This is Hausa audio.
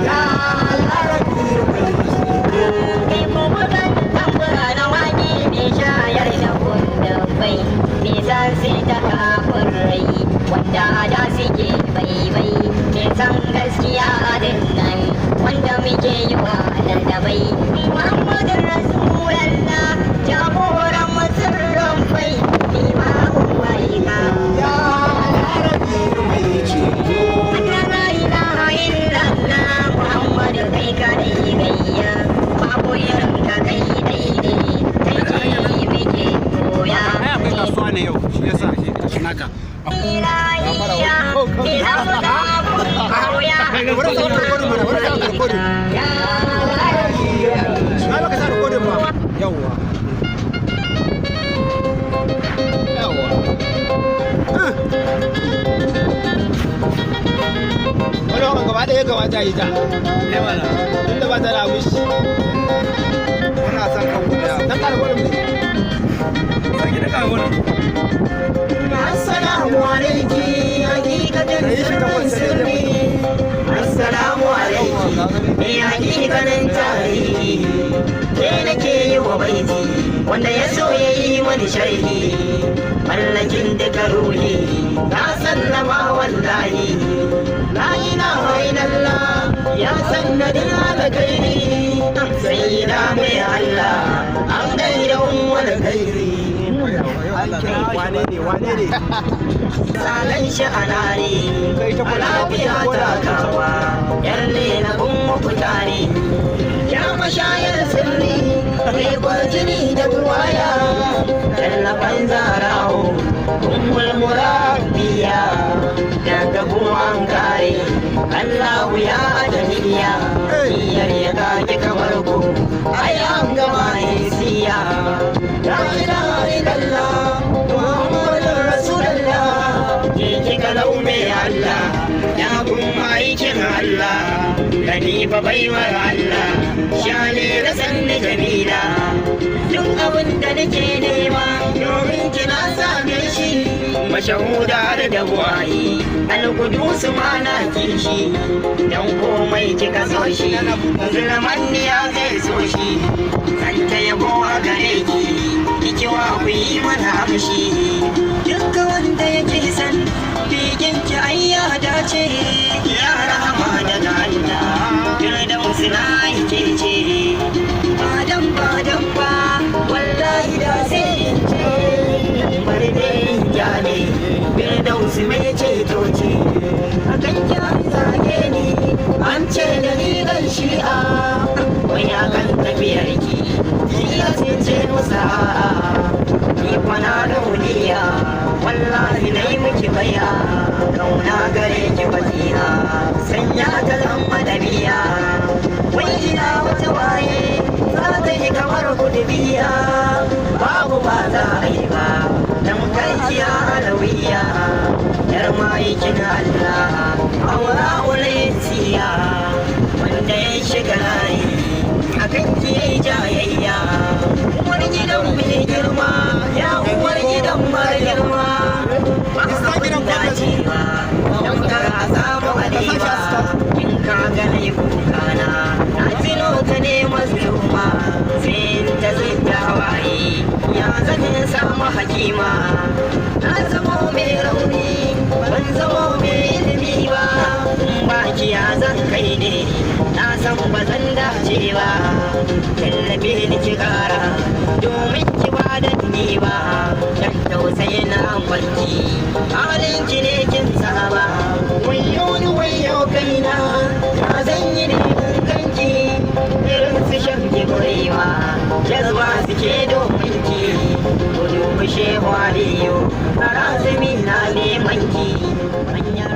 ya larabi mai ceto. Mai kubugan tambura na wani mai shayar da kundin mai zarse ta kafin rai wanda da suke bai mai san gaskiya din nan wanda muke yi wa ladabai Muhammadun Rasulallah jagoran masirran bai imamun waika Ya larabi mai ceto. la ilaha illallah Muhammadu kai kadai gayya babu irin ka kai daidai kai ce muke koya akwai kasuwa ne yau shi yasa shi naka yawwa Wani wakon gaba ɗaya kamata yi ta. ne mana Tunda ba ta da abushi. muna son kan guda Dan ƙara gudun ne. sarki da kawo ne Assalamu alaiki hakikatin sirrin sirri Assalamu alaiki hakikanin tarihi ke nake yi wa baiti wanda ya so ya yi wani sharhi mallakin duka ruhi na sallama wallahi la ilaha illallah ya sannadin alkhairi sai na mai Allah an gaida ummul khairi Wane ne? Salan shi a nare, a lafiya ta kawa, yan lena kun muku tare. Ya mashayar sirri, mai kwarjini da turwaya, tallafan zarawo, kun mulmura biya, daga kuma an kare. Allahu ya adaniya, iyar ya kage kamar ku, ai an gama siya. La ilaha illallah, Muhammadun Rasulullah, ke kalau mai Allah, ya kuma aikin Allah, Latifa baiwar Allah, shane da sanni jamila. Duk abin da nake nema, domin kina same shi, mashahuda da buwayi, alkudusu ma na kishi, don komai kika so shi, zulmanni ya zai so shi, zanta yabo a gare ki. Kikiwa ku yi mana amshi dukka wanda yake san bigin ki ai ya dace ya rahama daga Allah da musina yake ce badan ba wallahi da sai in ce bari dai ya ne Firdausi mai ceto ce akan kyan zage ni an ce da ni dan shi'a wai akan tafiyar ki ya ce musa ni kwana da wuniya wallahi na yi miki baya kauna gare ki bazina sanya ta zama dabiya wai ina wata waye za ta yi kamar kudubiya babu ba za a yi ba dan karkiya alawiya yar ma'aikin Allah aura ulesiya wanda ya shiga layi akan ki yayi jayayya uwar gidan mai girma ya uwar gidan mara girma ba abin dacewa don kar a samu halifa in ka gane kukana na tino ta ne mazluma sai ta zidda waye ya zan samu hakima na zamo mai rauni ban zamo mai ilimi ba baki ya zan kai ne na san ba zan dace ba tallabe ni ki kara domin ki ba da ni ba dan tausayi na barki halin ki ne kin saba wayo ni wayo kaina na zan yi ne kanki irin su shan ki kurewa jazba suke domin ki gudu mu shehu aliyu a razumi na neman ki hanyar